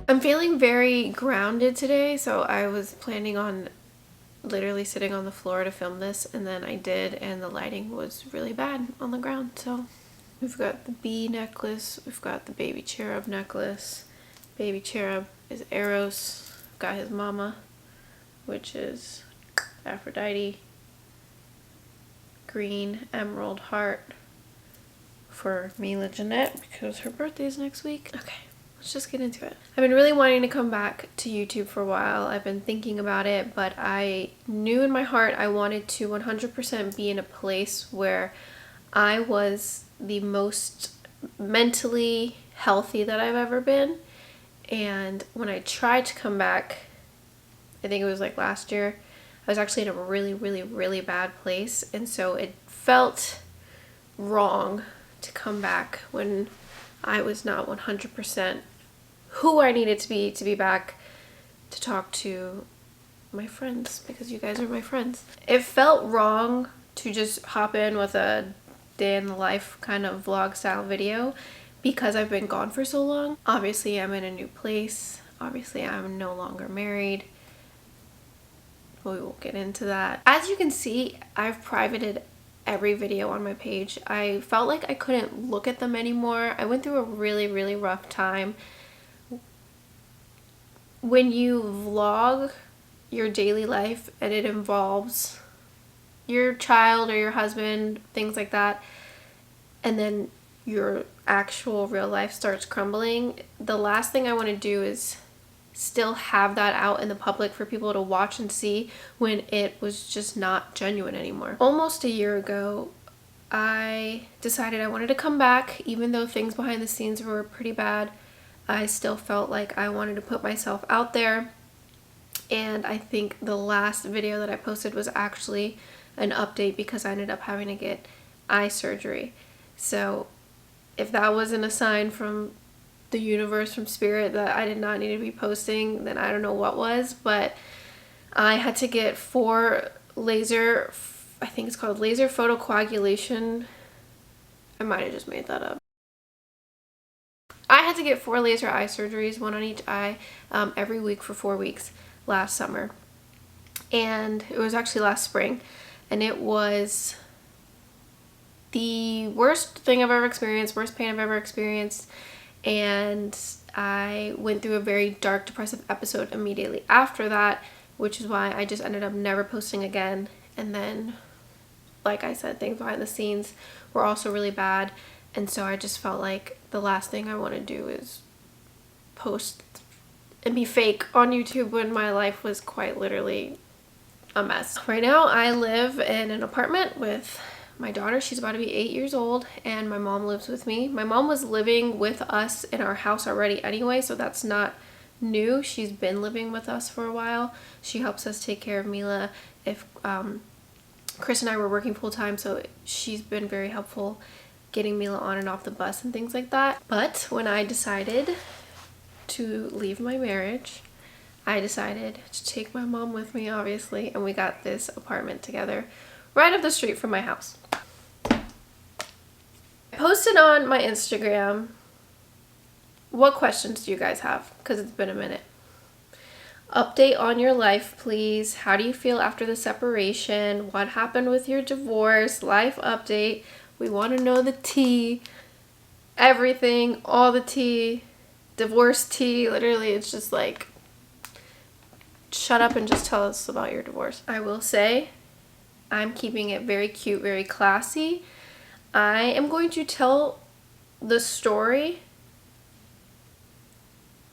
I'm feeling very grounded today, so I was planning on literally sitting on the floor to film this, and then I did, and the lighting was really bad on the ground. So we've got the bee necklace, we've got the baby cherub necklace. Baby cherub is Eros. We've got his mama, which is Aphrodite. Green emerald heart for Mila Jeanette because her birthday is next week. Okay, let's just get into it. I've been really wanting to come back to YouTube for a while. I've been thinking about it, but I knew in my heart I wanted to 100% be in a place where I was the most mentally healthy that I've ever been. And when I tried to come back, I think it was like last year, I was actually in a really, really, really bad place. And so it felt wrong to come back when I was not 100% who I needed to be back to talk to my friends, because you guys are my friends. It felt wrong to just hop in with a day in the life kind of vlog style video because I've been gone for so long. Obviously, I'm in a new place. Obviously, I'm no longer married. We won't get into that. As you can see, I've privated every video on my page. I felt like I couldn't look at them anymore. I went through a really, really rough time. When you vlog your daily life and it involves your child or your husband, things like that, and then your actual real life starts crumbling, the last thing I want to do is still have that out in the public for people to watch and see when it was just not genuine anymore. Almost a year ago, I decided I wanted to come back. Even though things behind the scenes were pretty bad, I still felt like I wanted to put myself out there. And I think the last video that I posted was actually an update because I ended up having to get eye surgery. So if that wasn't a sign from the universe, from spirit, that I did not need to be posting, then I don't know what was. But I had to get 4 laser, I think it's called laser photocoagulation. I might have just made that up. I had to get 4 laser eye surgeries, 1 on each eye, every week for 4 weeks last summer. And it was actually last spring. And it was the worst thing I've ever experienced, worst pain I've ever experienced. And I went through a very dark, depressive episode immediately after that, which is why I just ended up never posting again. And then, like I said, things behind the scenes were also really bad. And so I just felt like the last thing I want to do is post and be fake on YouTube when my life was quite literally a mess. Right now, I live in an apartment with my daughter. She's about to be 8 years old, and my mom lives with me. My mom was living with us in our house already anyway, so that's not new. She's been living with us for a while. She helps us take care of Mila if Chris and I were working full-time, so she's been very helpful getting Mila on and off the bus and things like that. But when I decided to leave my marriage, I decided to take my mom with me, obviously, and we got this apartment together right up the street from my house. I posted on my Instagram, what questions do you guys have? Because it's been a minute. Update on your life, please. How do you feel after the separation? What happened with your divorce? Life update. We want to know the tea. Everything, all the tea. Divorce tea. Literally, it's just like, shut up and just tell us about your divorce. I will say, I'm keeping it very cute, very classy. I am going to tell the story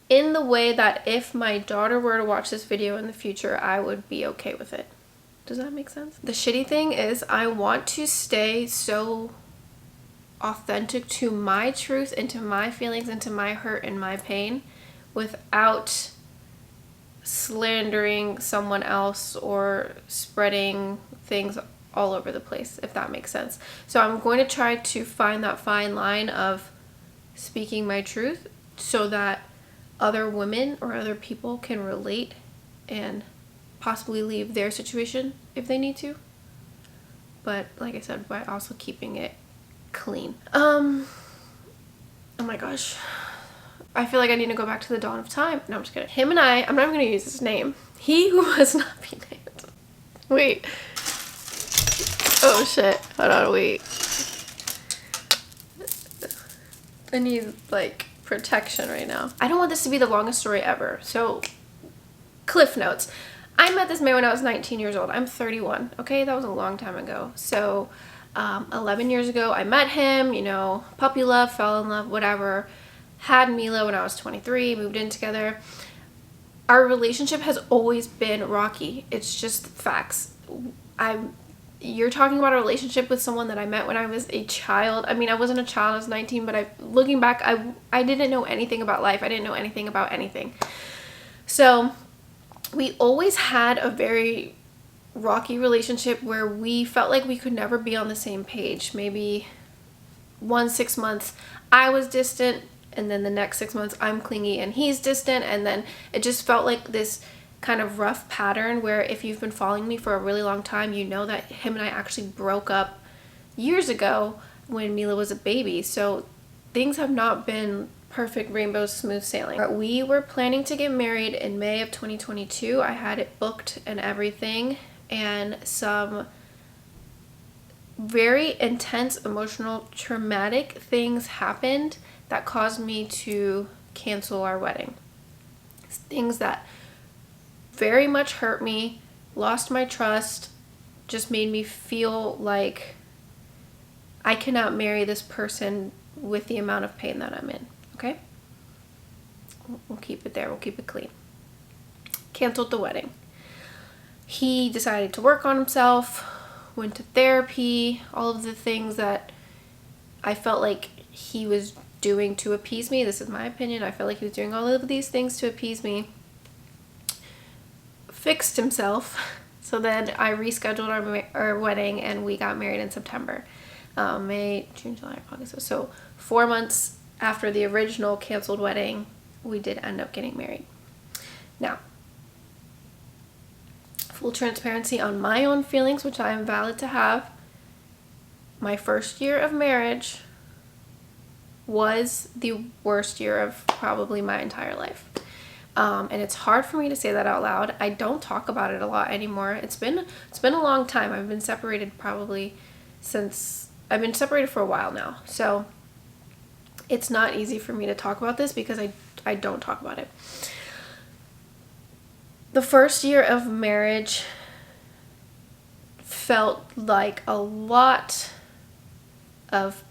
in the way that if my daughter were to watch this video in the future, I would be okay with it. Does that make sense? The shitty thing is I want to stay so authentic to my truth and to my feelings and to my hurt and my pain without slandering someone else or spreading things all over the place, if that makes sense. So I'm going to try to find that fine line of speaking my truth so that other women or other people can relate and possibly leave their situation if they need to. But like I said, by also keeping it clean. Oh my gosh. I feel like I need to go back to the dawn of time. No, I'm just kidding. Him and I'm not even going to use his name. He who must not be named. Wait. Oh shit. Hold on, wait. I need, like, protection right now. I don't want this to be the longest story ever. So, cliff notes. I met this man when I was 19 years old. I'm 31. Okay, that was a long time ago. So, 11 years ago, I met him, you know, puppy love, fell in love, whatever. Had Mila when I was 23, moved in together. Our relationship has always been rocky. It's just facts. You're talking about a relationship with someone that I met when I was a child. I mean, I wasn't a child, I was 19, but looking back, I didn't know anything about life. I didn't know anything about anything. So we always had a very rocky relationship where we felt like we could never be on the same page. Maybe 6 months I was distant, and then the next 6 months I'm clingy and he's distant, and then it just felt like this kind of rough pattern where if you've been following me for a really long time, you know that him and I actually broke up years ago when Mila was a baby. So things have not been perfect, rainbow, smooth sailing. We were planning to get married in May of 2022. I had it booked and everything, and some very intense, emotional, traumatic things happened that caused me to cancel our wedding. Things that very much hurt me, lost my trust, just made me feel like I cannot marry this person with the amount of pain that I'm in, okay? We'll keep it there, we'll keep it clean. Canceled the wedding. He decided to work on himself, went to therapy, all of the things that I felt like he was doing to appease me. This is my opinion. I felt like he was doing all of these things to appease me. Fixed himself. So then I rescheduled our wedding, and we got married in September. May, June, July, August. So 4 months after the original canceled wedding, we did end up getting married. Now, full transparency on my own feelings, which I am valid to have. My first year of marriage was the worst year of probably my entire life. And it's hard for me to say that out loud. I don't talk about it a lot anymore. It's been a long time. I've been separated I've been separated for a while now. So it's not easy for me to talk about this because I don't talk about it. The first year of marriage felt like a lot of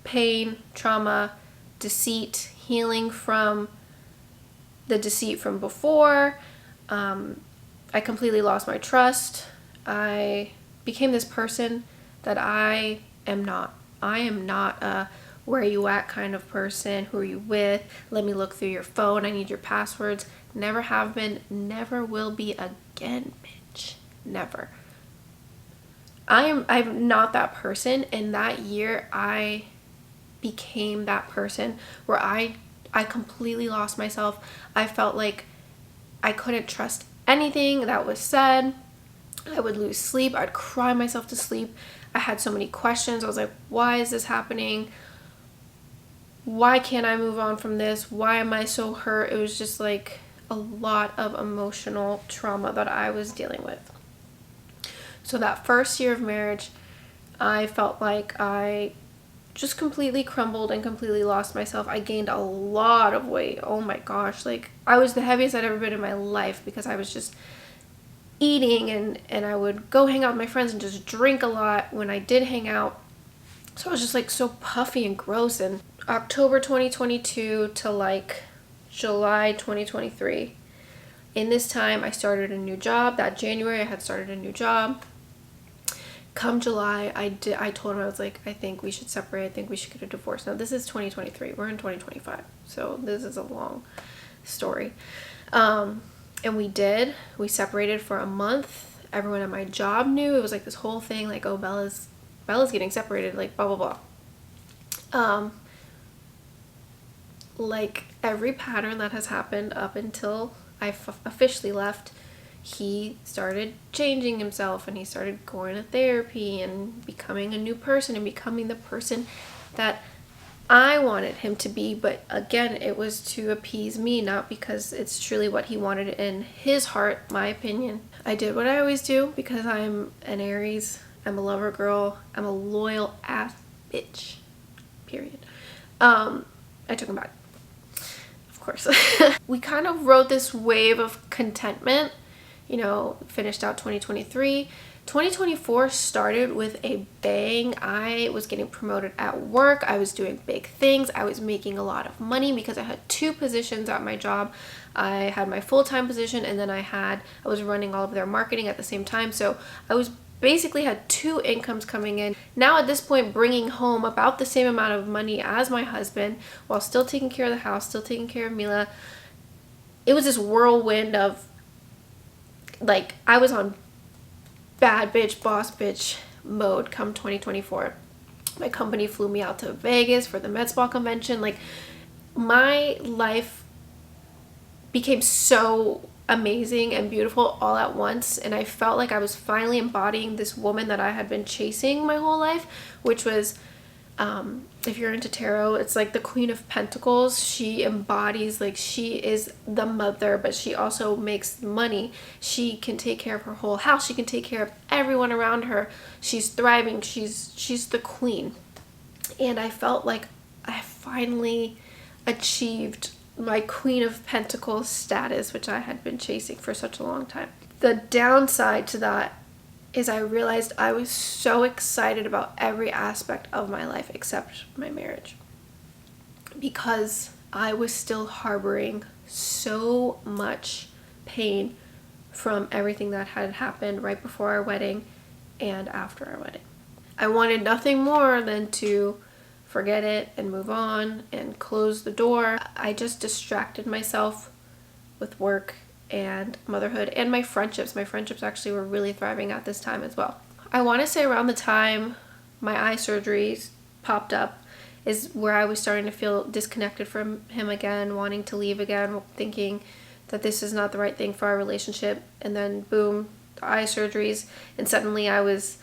pain, trauma, deceit, healing from the deceit from before. I completely lost my trust. I became this person that I am not. I am not a where are you at kind of person. Who are you with? Let me look through your phone. I need your passwords. Never have been, never will be again, bitch. Never. I'm not that person, and that year I became that person where I completely lost myself. I felt like I couldn't trust anything that was said. I would lose sleep. I'd cry myself to sleep. I had so many questions. I was like, why is this happening? Why can't I move on from this? Why am I so hurt? It was just like a lot of emotional trauma that I was dealing with. So that first year of marriage, I felt like I just completely crumbled and completely lost myself. I gained a lot of weight. Oh my gosh. Like, I was the heaviest I'd ever been in my life because I was just eating, and I would go hang out with my friends and just drink a lot when I did hang out. So I was just like so puffy and gross. And October 2022 to like July 2023. In this time, I started a new job. That January, I had started a new job. Come July, I told him, I was like, I think we should separate. I think we should get a divorce. Now, this is 2023. We're in 2025. So this is a long story. And we did. We separated for a month. Everyone at my job knew. It was like this whole thing, like, oh, Bella's getting separated, like, blah, blah, blah. Like every pattern that has happened up until I officially left, he started changing himself, and he started going to therapy and becoming a new person and becoming the person that I wanted him to be, but again, it was to appease me, not because it's truly what he wanted in his heart, my opinion. I did what I always do because I'm an Aries, I'm a lover girl, I'm a loyal ass bitch, period. I took him back, of course. We kind of rode this wave of contentment, you know, finished out 2023. 2024 started with a bang. I was getting promoted at work. I was doing big things. I was making a lot of money because I had 2 positions at my job. I had my full-time position, and then I was running all of their marketing at the same time. So I was basically had 2 incomes coming in. Now at this point, bringing home about the same amount of money as my husband while still taking care of the house, still taking care of Mila. It was this whirlwind of, like, I was on bad bitch, boss bitch mode come 2024. My company flew me out to Vegas for the Med Spa convention. Like, my life became so amazing and beautiful all at once, and I felt like I was finally embodying this woman that I had been chasing my whole life, which was, if you're into tarot, it's like the Queen of Pentacles. She embodies, like, she is the mother, but she also makes money. She can take care of her whole house. She can take care of everyone around her. She's thriving. She's the queen. And I felt like I finally achieved my Queen of Pentacles status, which I had been chasing for such a long time. The downside to that is I realized I was so excited about every aspect of my life except my marriage, because I was still harboring so much pain from everything that had happened right before our wedding and after our wedding. I wanted nothing more than to forget it and move on and close the door. I just distracted myself with work and motherhood and my friendships. My friendships actually were really thriving at this time as well. I want to say around the time my eye surgeries popped up is where I was starting to feel disconnected from him again, wanting to leave again, thinking that this is not the right thing for our relationship. And then boom, the eye surgeries, and suddenly I was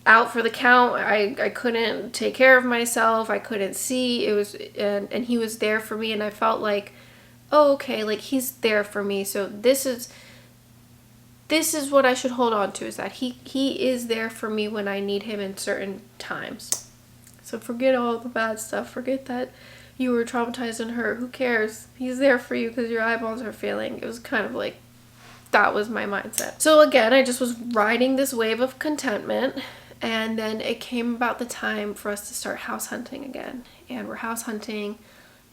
out for the count. I couldn't take care of myself. I couldn't see. It was, and he was there for me, and I felt like, oh, okay, like, he's there for me. So this is what I should hold on to, is that he is there for me when I need him in certain times. So forget all the bad stuff. Forget that you were traumatized and hurt. Who cares? He's there for you because your eyeballs are failing. It was kind of like, that was my mindset. So again, I just was riding this wave of contentment. And then it came about the time for us to start house hunting again. And we're house hunting,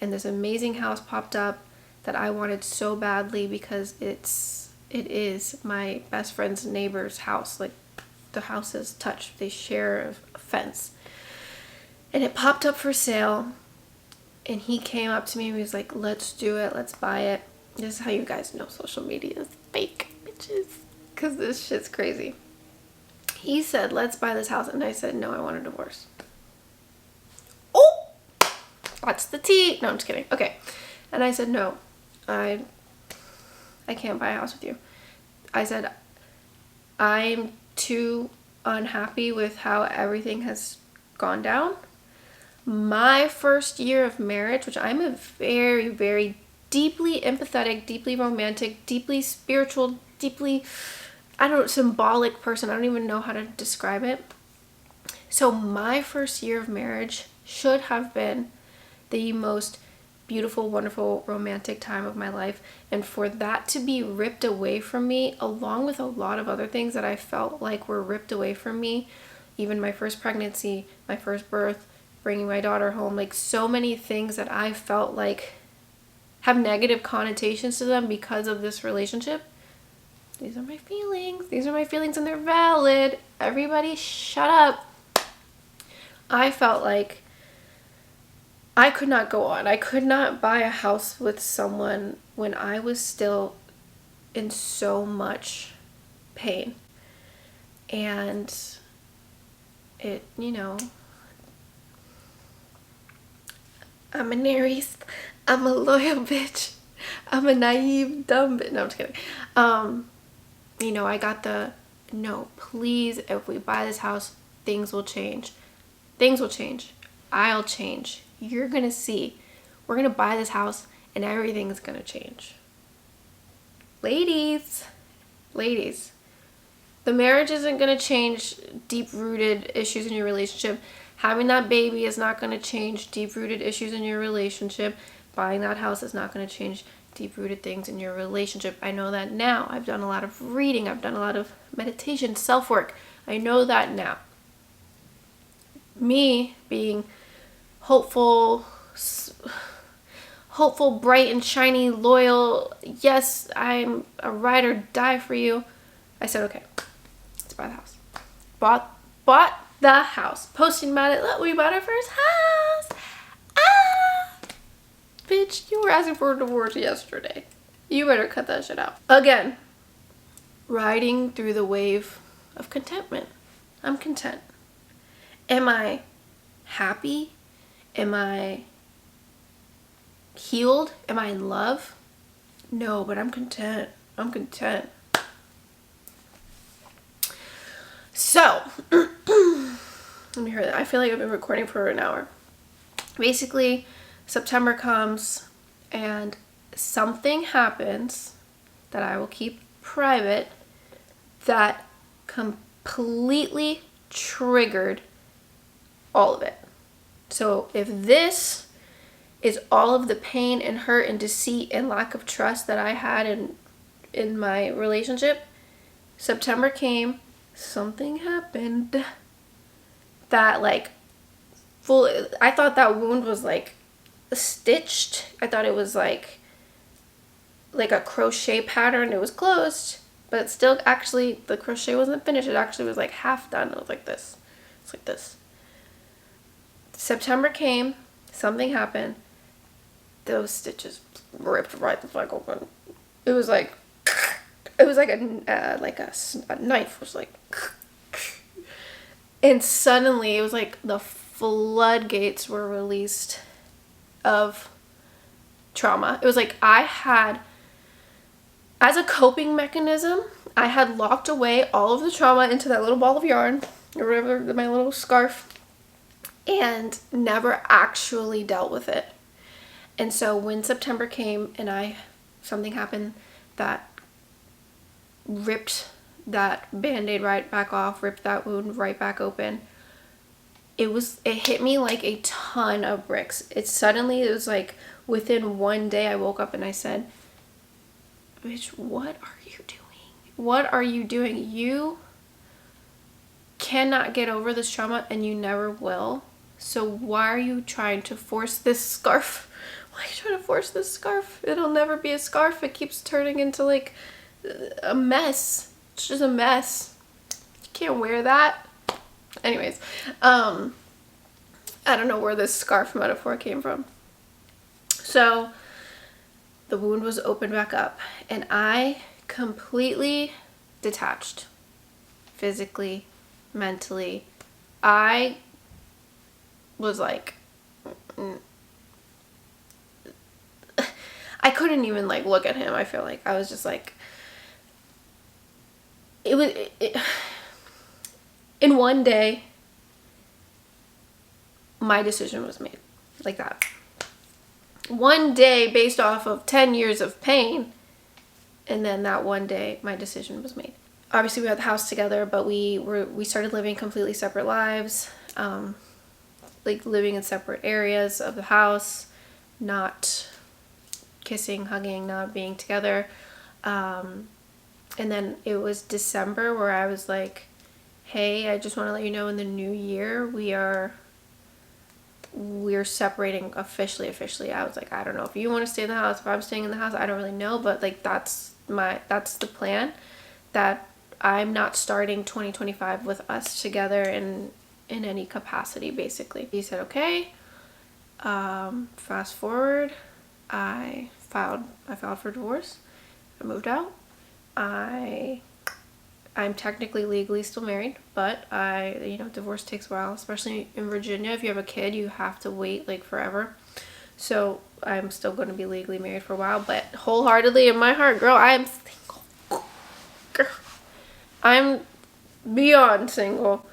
and this amazing house popped up that I wanted so badly because it is my best friend's neighbor's house. Like, the houses touch, they share a fence. And it popped up for sale, and he came up to me and he was like, let's do it, let's buy it. This is how you guys know social media is fake, bitches, because this shit's crazy. He said, let's buy this house, and I said, no, I want a divorce. Oh, that's the tea. No, I'm just kidding. Okay. And I said, no, I can't buy a house with you. I said, I'm too unhappy with how everything has gone down. My first year of marriage, which I'm a very, very deeply empathetic, deeply romantic, deeply spiritual, deeply, symbolic person. I don't even know how to describe it. So my first year of marriage should have been the most beautiful, wonderful, romantic time of my life. And for that to be ripped away from me, along with a lot of other things that I felt like were ripped away from me, even my first pregnancy, my first birth, bringing my daughter home, like, so many things that I felt like have negative connotations to them because of this relationship. These are my feelings. These are my feelings, and they're valid. Everybody shut up. I felt like I could not go on. I could not buy a house with someone when I was still in so much pain. And it, I'm an Aries. I'm a loyal bitch. I'm a naive, dumb bitch. No, I'm just kidding. I got the, no, please, if we buy this house, things will change. Things will change. I'll change. You're going to see. We're going to buy this house and everything's going to change. Ladies, the marriage isn't going to change deep-rooted issues in your relationship. Having that baby is not going to change deep-rooted issues in your relationship. Buying that house is not going to change deep-rooted things in your relationship. I know that now. I've done a lot of reading. I've done a lot of meditation, self-work. I know that now. Me being hopeful, bright and shiny, loyal, yes, I'm a ride or die for you. I said, okay, let's buy the house. Bought the house. Posting about it, look, we bought our first house. Bitch, you were asking for a divorce yesterday. You better cut that shit out. Again, riding through the wave of contentment. I'm content. Am I happy? Am I healed? Am I in love? No, but I'm content. I'm content. So, let me hear that. I feel like I've been recording for an hour. Basically, September comes and something happens that I will keep private that completely triggered all of it. So if this is all of the pain and hurt and deceit and lack of trust that I had in my relationship, September came, something happened that like I thought that wound was like stitched. I thought it was like a crochet pattern. It was closed, but still actually the crochet wasn't finished. It actually was like half done. It was like this. It's like this. September came, something happened. Those stitches ripped right the fuck open. It was like a knife was like, and suddenly it was like the floodgates were released of trauma. It was like I had, as a coping mechanism, I had locked away all of the trauma into that little ball of yarn or whatever, my little scarf, and never actually dealt with it. And so when September came and something happened that ripped that band-aid right back off, ripped that wound right back open, it hit me like a ton of bricks. It was like within one day I woke up and I said, bitch, what are you doing? What are you doing? You cannot get over this trauma and you never will. So why are you trying to force this scarf? Why are you trying to force this scarf? It'll never be a scarf. It keeps turning into like a mess. It's just a mess. You can't wear that. Anyways, I don't know where this scarf metaphor came from. So the wound was opened back up and I completely detached. Physically, mentally. I was like, I couldn't even like look at him. I feel like I was just like, in one day, my decision was made like that. One day based off of 10 years of pain, and then that one day my decision was made. Obviously we had the house together, but we started living completely separate lives, like living in separate areas of the house, not kissing, hugging, not being together. And then it was December where I was like, hey, I just want to let you know in the new year we're separating officially. I was like, I don't know if you want to stay in the house, if I'm staying in the house, I don't really know, but like that's the plan, that I'm not starting 2025 with us together in any capacity, basically. He said, okay. Fast forward, I filed for divorce. I moved out. I'm technically legally still married, but divorce takes a while, especially in Virginia. If you have a kid, you have to wait like forever. So I'm still going to be legally married for a while, but wholeheartedly in my heart, girl, I am single. Girl, I'm beyond single.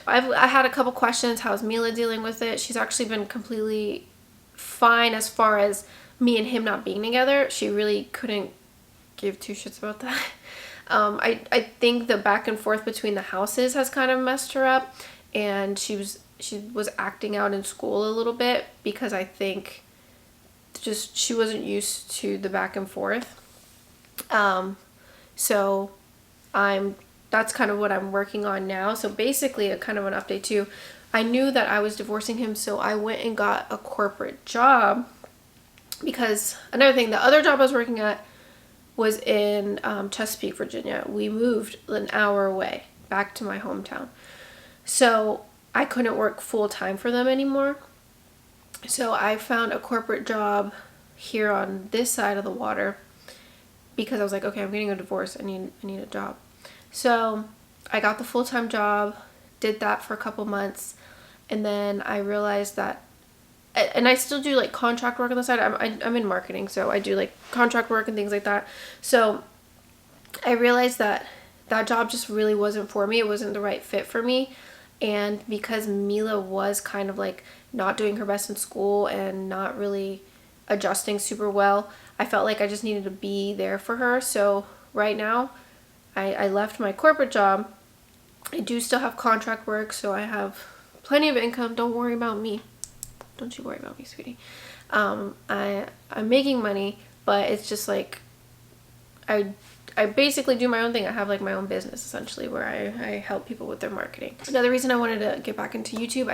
I had a couple questions. How's Mila dealing with it? She's actually been completely fine as far as me and him not being together. She really couldn't give two shits about that. I think the back and forth between the houses has kind of messed her up, and she was acting out in school a little bit because I think just she wasn't used to the back and forth. So that's kind of what I'm working on now. So basically a kind of an update too. I knew that I was divorcing him, so I went and got a corporate job, because another thing, the other job I was working at was in Chesapeake, Virginia. We moved an hour away back to my hometown. So I couldn't work full time for them anymore. So I found a corporate job here on this side of the water because I was like, okay, I'm getting a divorce. I need a job. So I got the full-time job, did that for a couple months, and then I realized that, and I still do like contract work on the side. I'm in marketing, so I do like contract work and things like that. So I realized that that job just really wasn't for me. It wasn't the right fit for me. And because Mila was kind of like not doing her best in school and not really adjusting super well, I felt like I just needed to be there for her. So right now, I left my corporate job. I do still have contract work, so I have plenty of income. Don't worry about me. Don't you worry about me, sweetie. I'm making money, but it's just like I basically do my own thing. I have like my own business essentially where I help people with their marketing. Another reason I wanted to get back into YouTube,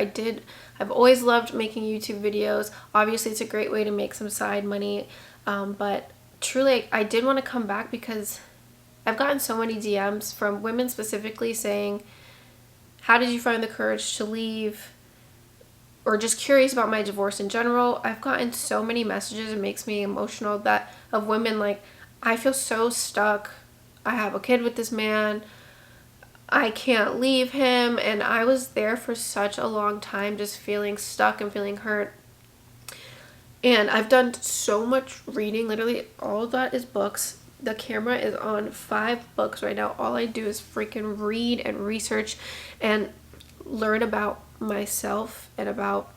I've always loved making YouTube videos. Obviously it's a great way to make some side money, but truly I did want to come back because I've gotten so many DMs from women specifically saying, how did you find the courage to leave? Or just curious about my divorce in general. I've gotten so many messages, it makes me emotional, that of women like, I feel so stuck. I have a kid with this man. I can't leave him. And I was there for such a long time just feeling stuck and feeling hurt. And I've done so much reading. Literally all of that is books. The camera is on 5 books right now. All I do is freaking read and research and learn about myself and about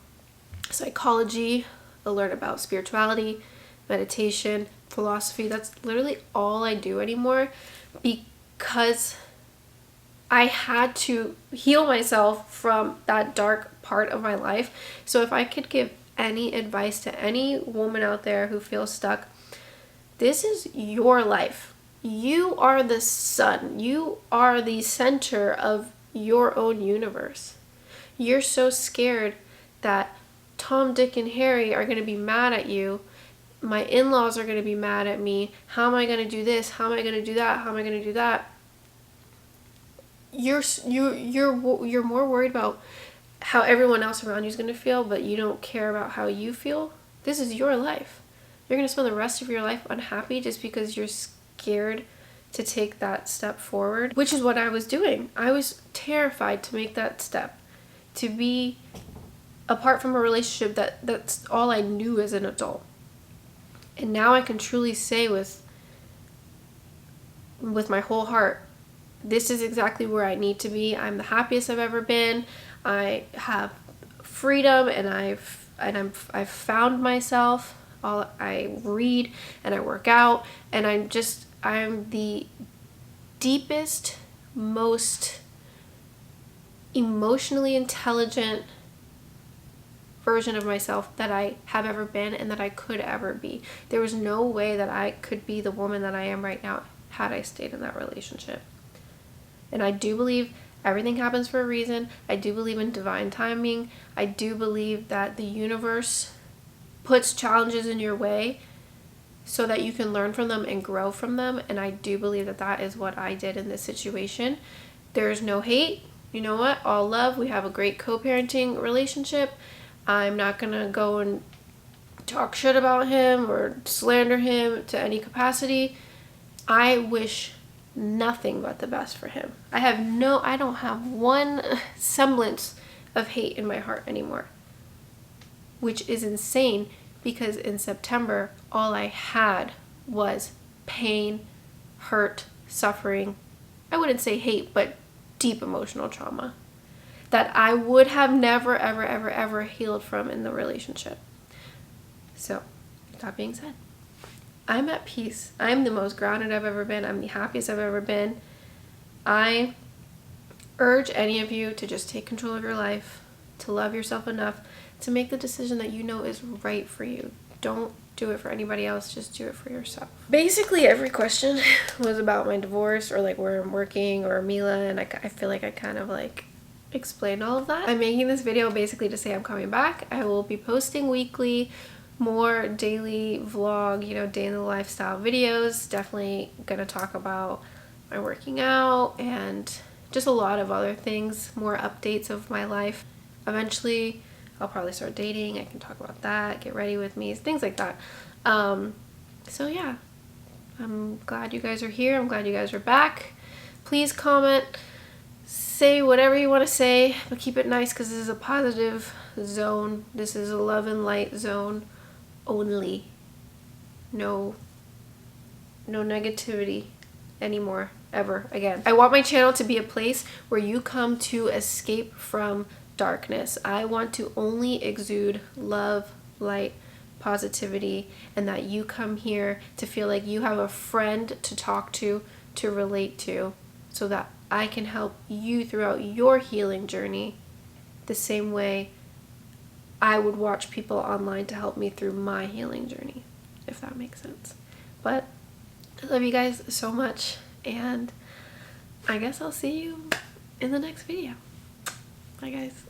psychology. I learn about spirituality, meditation, philosophy. That's literally all I do anymore because I had to heal myself from that dark part of my life. So if I could give any advice to any woman out there who feels stuck, this is your life. You are the sun. You are the center of your own universe. You're so scared that Tom, Dick, and Harry are going to be mad at you. My in-laws are going to be mad at me. How am I going to do this? How am I going to do that? How am I going to do that? You're more worried about how everyone else around you is going to feel, but you don't care about how you feel. This is your life. You're going to spend the rest of your life unhappy just because you're scared to take that step forward, which is what I was doing. I was terrified to make that step, to be apart from a relationship that's all I knew as an adult. And now I can truly say with my whole heart, this is exactly where I need to be. I'm the happiest I've ever been. I have freedom, and I've found myself. I read and I work out, and I'm the deepest, most emotionally intelligent version of myself that I have ever been and that I could ever be. There was no way that I could be the woman that I am right now had I stayed in that relationship. And I do believe everything happens for a reason. I do believe in divine timing. I do believe that the universe puts challenges in your way so that you can learn from them and grow from them. And I do believe that that is what I did in this situation. There's no hate. You know what? All love. We have a great co-parenting relationship. I'm not going to go and talk shit about him or slander him to any capacity. I wish nothing but the best for him. I don't have one semblance of hate in my heart anymore, which is insane because in September, all I had was pain, hurt, suffering. I wouldn't say hate, but deep emotional trauma. that I would have never, ever, ever, ever healed from in the relationship. So, that being said, I'm at peace. I'm the most grounded I've ever been. I'm the happiest I've ever been. I urge any of you to just take control of your life, to love yourself enough to make the decision that you know is right for you. Don't do it for anybody else, just do it for yourself. Basically every question was about my divorce or like where I'm working or Mila, and I feel like I kind of like explained all of that. I'm making this video basically to say I'm coming back. I will be posting weekly, more daily vlog, you know, day in the lifestyle videos. Definitely gonna talk about my working out and just a lot of other things, more updates of my life. Eventually I'll probably start dating. I can talk about that, get ready with me, things like that. So yeah, I'm glad you guys are here. I'm glad you guys are back. Please comment, say whatever you want to say, but keep it nice because this is a positive zone. This is a love and light zone only. No negativity anymore, ever again. I want my channel to be a place where you come to escape from darkness. I want to only exude love, light, positivity, and that you come here to feel like you have a friend to talk to relate to, so that I can help you throughout your healing journey the same way I would watch people online to help me through my healing journey, if that makes sense. But I love you guys so much, and I guess I'll see you in the next video. Bye guys.